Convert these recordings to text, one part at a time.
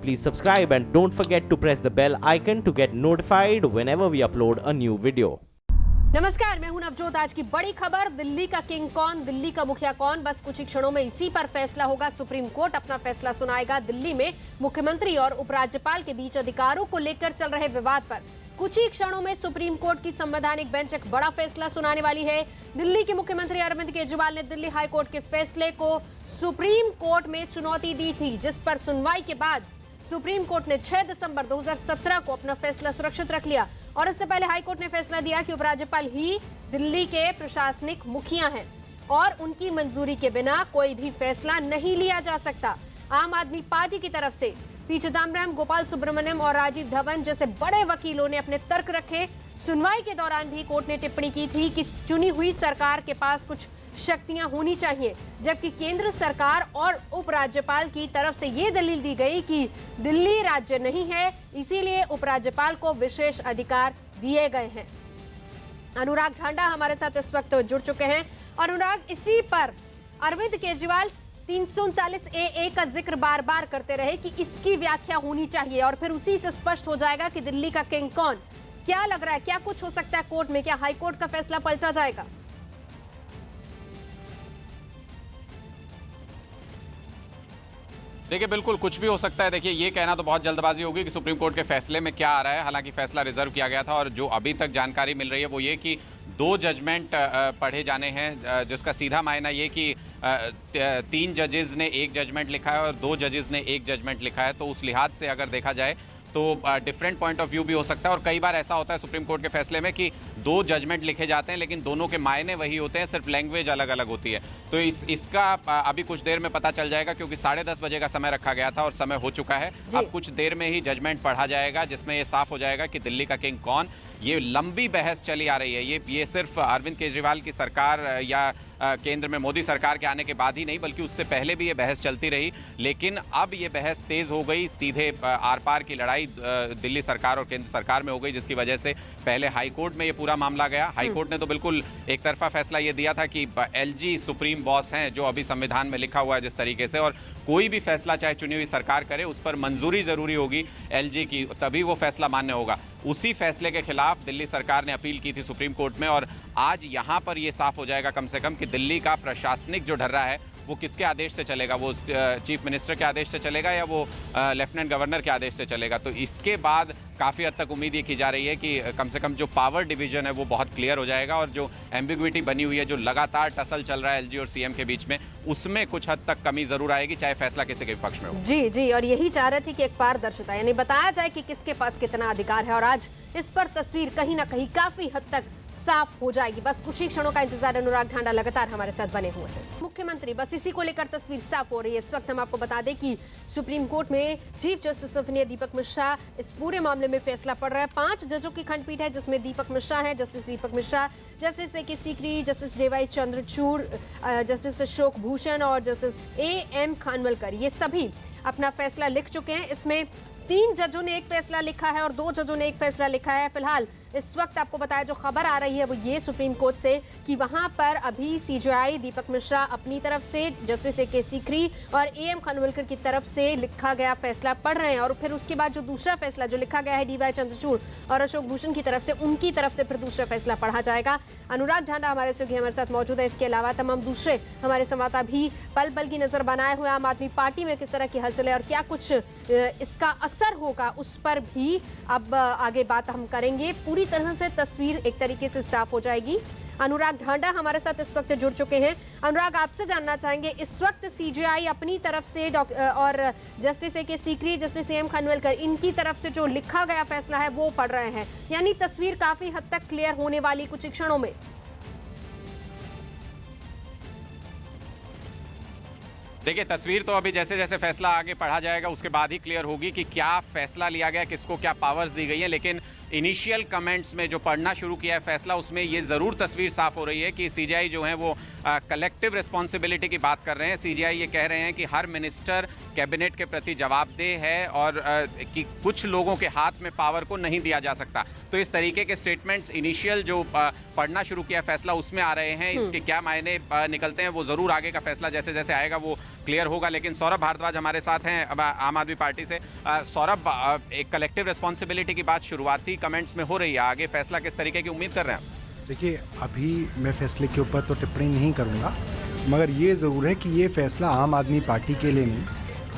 please subscribe and don't forget to press the bell icon to get notified whenever we upload a new video. नमस्कार, मैं हूं नवजोत। आज की बड़ी खबर, दिल्ली का किंग कौन, दिल्ली का मुखिया कौन, बस कुछ ही क्षणों में इसी पर फैसला होगा। सुप्रीम कोर्ट अपना फैसला सुनाएगा। दिल्ली में मुख्यमंत्री और उपराज्यपाल के बीच अधिकारों को लेकर चल रहे विवाद पर कुछ ही क्षणों में सुप्रीम कोर्ट की संवैधानिक बेंच एक बड़ा फैसला सुनाने वाली है। दिल्ली के मुख्यमंत्री अरविंद केजरीवाल ने दिल्ली हाई कोर्ट के फैसले को सुप्रीम कोर्ट में चुनौती दी थी, जिस पर सुनवाई के बाद सुप्रीम कोर्ट ने 6 दिसंबर 2017 को अपना फैसला सुरक्षित रख लिया। और इससे पहले हाई कोर्ट ने फैसला दिया कि उपराज्यपाल ही दिल्ली के प्रशासनिक मुखिया हैं और उनकी मंजूरी के बिना कोई भी फैसला नहीं लिया जा सकता। आम आदमी पार्टी की तरफ से पी चिदम्बरम, गोपाल सुब्रमण्यम और राजीव धवन जैसे बड़े वकीलों ने अपने तर्क रखे। सुनवाई के दौरान भी कोर्ट ने टिप्पणी की थी कि चुनी हुई सरकार के पास कुछ शक्तियां होनी चाहिए, जबकि केंद्र सरकार और उपराज्यपाल की तरफ से ये दलील दी गई कि दिल्ली राज्य नहीं है, इसीलिए उपराज्यपाल को विशेष अधिकार दिए गए हैं। अनुराग ठांडा हमारे साथ इस वक्त जुड़ चुके हैं। अनुराग, इसी पर अरविंद केजरीवाल 339A का जिक्र बार बार करते रहे कि इसकी व्याख्या होनी चाहिए और फिर उसी से स्पष्ट हो जाएगा कि दिल्ली का किंग कौन। क्या लग रहा है, क्या कुछ हो सकता है कोर्ट में? क्या हाई कोर्ट का फैसला पलटा जाएगा? देखिए, बिल्कुल कुछ भी हो सकता है। देखिए, ये कहना तो बहुत जल्दबाजी होगी कि सुप्रीम कोर्ट के फैसले में क्या आ रहा है। हालांकि फैसला रिजर्व किया गया था और जो अभी तक जानकारी मिल रही है वो ये कि 2 जजमेंट पढ़े जाने हैं, जिसका सीधा मायना ये कि 3 जजेस ने 1 जजमेंट लिखा है और 2 जजेस ने 1 जजमेंट लिखा है। तो उस लिहाज से अगर देखा जाए तो डिफरेंट पॉइंट ऑफ व्यू भी हो सकता है। और कई बार ऐसा होता है सुप्रीम कोर्ट के फैसले में कि 2 जजमेंट लिखे जाते हैं लेकिन दोनों के मायने वही होते हैं, सिर्फ लैंग्वेज अलग अलग होती है। तो इसका अभी कुछ देर में पता चल जाएगा, क्योंकि 10:30 बजे का समय रखा गया था और समय हो चुका है। अब कुछ देर में ही जजमेंट पढ़ा जाएगा, जिसमें ये साफ हो जाएगा कि दिल्ली का किंग कौन। ये लंबी बहस चली आ रही है। ये सिर्फ अरविंद केजरीवाल की सरकार या केंद्र में मोदी सरकार के आने के बाद ही नहीं, बल्कि उससे पहले भी ये बहस चलती रही। लेकिन अब ये बहस तेज हो गई, सीधे आर पार की लड़ाई दिल्ली सरकार और केंद्र सरकार में हो गई, जिसकी वजह से पहले हाई कोर्ट में ये पूरा मामला गया। हाई कोर्ट ने तो बिल्कुल एक तरफा फैसला ये दिया था कि एलजी सुप्रीम बॉस हैं, जो अभी संविधान में लिखा हुआ है जिस तरीके से, और कोई भी फैसला चाहे चुनी हुई सरकार करे उस पर मंजूरी जरूरी होगी एलजी की, तभी वो फैसला मान्य होगा। उसी फैसले के खिलाफ दिल्ली सरकार ने अपील की थी सुप्रीम कोर्ट में और आज यहां पर यह साफ हो जाएगा कम से कम कि दिल्ली का प्रशासनिक जो ढर्रा है वो किसके आदेश से चलेगा। वो चीफ मिनिस्टर के आदेश से चलेगा या वो लेफ्टिनेंट गवर्नर के आदेश से चलेगा। तो इसके बाद काफ़ी हद तक उम्मीद ये की जा रही है कि कम से कम जो पावर डिवीजन है वो बहुत क्लियर हो जाएगा और जो एम्बिग्विटी बनी हुई है, जो लगातार टसल चल रहा है एलजी और सीएम के बीच में, उसमें कुछ हद तक कमी जरूर आएगी, चाहे फैसला किसी के पक्ष में हो। जी जी, और यही चाह रहे थे कि एक पारदर्शिता, यानी बताया जाए कि किसके पास कितना अधिकार है, और आज इस पर तस्वीर कहीं ना कहीं काफी हद तक साफ हो जाएगी। बस कुछ ही क्षणों का इंतजार। अनुराग ठांडा लगातार हमारे साथ बने हुए हैं। मुख्यमंत्री, बस इसी को लेकर तस्वीर साफ हो रही है। इस वक्त हम आपको बता दें कि सुप्रीम कोर्ट में चीफ जस्टिस ऑफ इंडिया दीपक मिश्रा इस पूरे मामले में फैसला पड़ रहा है। 5 जजों की खंडपीठ है, जिसमें दीपक मिश्रा है, Justice Dipak Misra, Justice A K. Sikri, Justice D Y Chandrachud, Justice Ashok Bhushan और जस्टिस A.M. खानवलकर। ये सभी अपना फैसला लिख चुके हैं। इसमें 3 जजों ने एक फैसला लिखा है और 2 जजों ने एक फैसला लिखा है। फिलहाल इस वक्त आपको बताया जो खबर आ रही है वो ये सुप्रीम कोर्ट से कि वहां पर अभी सीजेआई दीपक मिश्रा अपनी तरफ से, जस्टिस ए.के. सीकरी और A.M. खानवलकर की तरफ से लिखा गया फैसला पढ़ रहे हैं और फिर उसके बाद जो दूसरा फैसला जो लिखा गया है डीवाई चंद्रचूड़ और अशोक भूषण की तरफ से, उनकी तरफ से फिर दूसरा फैसला पढ़ा जाएगा। अनुराग ठांडा हमारे सहयोगी हमारे साथ मौजूद है। इसके अलावा तमाम दूसरे हमारे संवाददाता भी पल पल की नजर बनाए हुए आम आदमी पार्टी में किस तरह की हलचल है और क्या कुछ इसका असर होगा, उस पर भी अब आगे बात हम करेंगे। पूरी तरह से तस्वीर एक तरीके से साफ हो जाएगी। अनुराग ठांडा हमारे साथ इस वक्त जुड़ चुके हैं। अनुराग, आपसे जानना चाहेंगे, इस वक्त सीजेआई अपनी तरफ से और justice A K. Sikri, justice A.M. Khanwilkar, इनकी तरफ से जो लिखा गया फैसला है वो पढ़ रहे हैं, यानी तस्वीर काफी हद तक क्लियर होने वाली कुछ क्षणों में। देखिए, तस्वीर तो अभी जैसे जैसे फैसला आगे पढ़ा जाएगा उसके बाद ही क्लियर होगी कि क्या फैसला लिया गया, किसको क्या पावर्स दी गई है। लेकिन इनिशियल कमेंट्स में जो पढ़ना शुरू किया है फैसला, उसमें ये ज़रूर तस्वीर साफ हो रही है कि सीजेआई जो है वो कलेक्टिव रिस्पॉन्सिबिलिटी की बात कर रहे हैं। सीजेआई ये कह रहे हैं कि हर मिनिस्टर कैबिनेट के प्रति जवाबदेह है और कि कुछ लोगों के हाथ में पावर को नहीं दिया जा सकता। तो इस तरीके के स्टेटमेंट्स इनिशियल जो पढ़ना शुरू किया फैसला उसमें आ रहे हैं। इसके क्या मायने निकलते हैं वो ज़रूर आगे का फैसला जैसे जैसे आएगा वो क्लियर होगा। लेकिन सौरभ भारद्वाज हमारे साथ हैं अब आम आदमी पार्टी से। सौरभ, एक कलेक्टिव रिस्पॉन्सिबिलिटी की बात शुरुआती कमेंट्स में हो रही है, आगे फैसला किस तरीके की उम्मीद कर रहे हैं? देखिए, अभी मैं फैसले के ऊपर तो टिप्पणी नहीं करूंगा, मगर ये ज़रूर है कि ये फैसला आम आदमी पार्टी के लिए नहीं,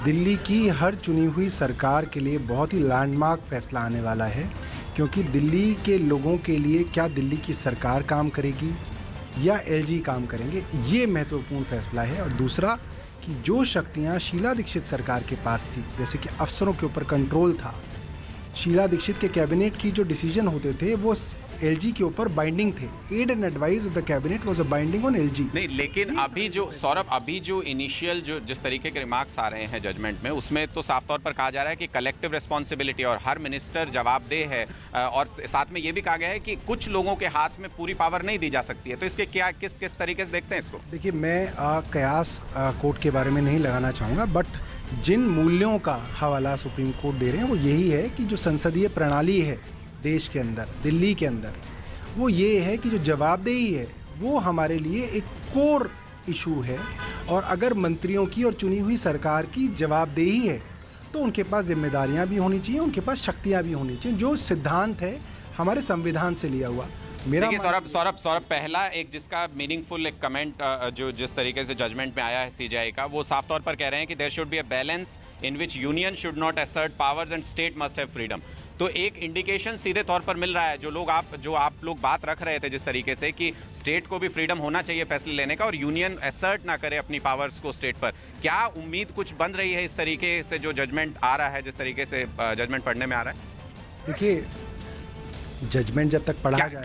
दिल्ली की हर चुनी हुई सरकार के लिए बहुत ही लैंडमार्क फैसला आने वाला है। क्योंकि दिल्ली के लोगों के लिए क्या दिल्ली की सरकार काम करेगी या एलजी काम करेंगे, ये महत्वपूर्ण फैसला है। और दूसरा कि जो शक्तियाँ शीला दीक्षित सरकार के पास थी, जैसे कि अफसरों के ऊपर कंट्रोल था, शीला दीक्षित के कैबिनेट की जो डिसीजन होते थे वो एलजी के ऊपर बाइंडिंग थे। Aid and advice of the cabinet was a binding on LG. नहीं, लेकिन अभी जो सौरभ, अभी जो इनिशियल जो जिस तरीके के रिमार्क्स आ रहे हैं जजमेंट में, उसमें तो साफ तौर पर कहा जा रहा है कि कलेक्टिव रिस्पॉन्सिबिलिटी और हर मिनिस्टर जवाबदेह है, और साथ में ये भी कहा गया है कि कुछ लोगों के हाथ में पूरी पावर नहीं दी जा सकती है। तो इसके क्या किस तरीके से देखते हैं इसको? देखिए, मैं कयास कोर्ट के बारे में नहीं लगाना चाहूँगा, बट जिन मूल्यों का हवाला सुप्रीम कोर्ट दे रहे हैं वो यही है कि जो संसदीय प्रणाली है देश के अंदर, दिल्ली के अंदर, वो ये है कि जो जवाबदेही है वो हमारे लिए एक कोर इशू है। और अगर मंत्रियों की और चुनी हुई सरकार की जवाबदेही है तो उनके पास जिम्मेदारियां भी होनी चाहिए, उनके पास शक्तियां भी होनी चाहिए, जो सिद्धांत है हमारे संविधान से लिया हुआ। मेरा सौरभ, पहला एक जिसका मीनिंगफुल एक कमेंट जो जिस तरीके से जजमेंट में आया है सीजेआई का, वो साफ तौर पर कह रहे हैं कि there should be a balance in which union should not assert powers and state must have freedom. तो एक इंडिकेशन सीधे तौर पर मिल रहा है, जो आप लोग बात रख रहे थे जिस तरीके से कि स्टेट को भी फ्रीडम होना चाहिए फैसले लेने का और यूनियन असर्ट ना करे अपनी पावर्स को स्टेट पर। क्या उम्मीद कुछ बन रही है इस तरीके से जो जजमेंट आ रहा है, जिस तरीके से जजमेंट पढ़ने में आ रहा है? देखिए, जजमेंट जब तक पढ़ा जाए,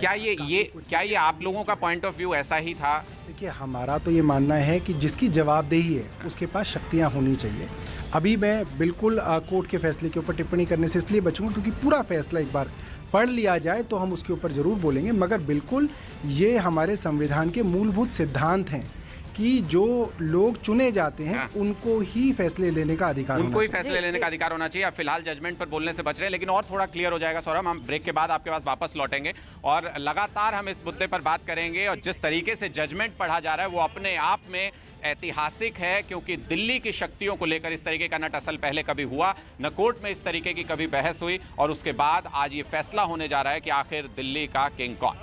क्या ये आप लोगों का पॉइंट ऑफ व्यू ऐसा ही था? देखिए, हमारा तो ये मानना है कि जिसकी जवाबदेही है उसके पास शक्तियां होनी चाहिए। अभी मैं बिल्कुल कोर्ट के फैसले के ऊपर टिप्पणी करने से इसलिए बचूंगा क्योंकि पूरा फैसला एक बार पढ़ लिया जाए तो हम उसके ऊपर ज़रूर बोलेंगे, मगर बिल्कुल ये हमारे संविधान के मूलभूत सिद्धांत हैं कि जो लोग चुने जाते हैं उनको ही फैसले लेने का अधिकार होना चाहिए। अब फिलहाल जजमेंट पर बोलने से बच रहे हैं, लेकिन और थोड़ा क्लियर हो जाएगा सौरभ। हम ब्रेक के बाद आपके पास वापस लौटेंगे और लगातार हम इस मुद्दे पर बात करेंगे। और जिस तरीके से जजमेंट पढ़ा जा रहा है वो अपने आप में ऐतिहासिक है, क्योंकि दिल्ली की शक्तियों को लेकर इस तरीके का न टसल पहले कभी हुआ, न कोर्ट में इस तरीके की कभी बहस हुई, और उसके बाद आज ये फैसला होने जा रहा है कि आखिर दिल्ली का किंग कौन।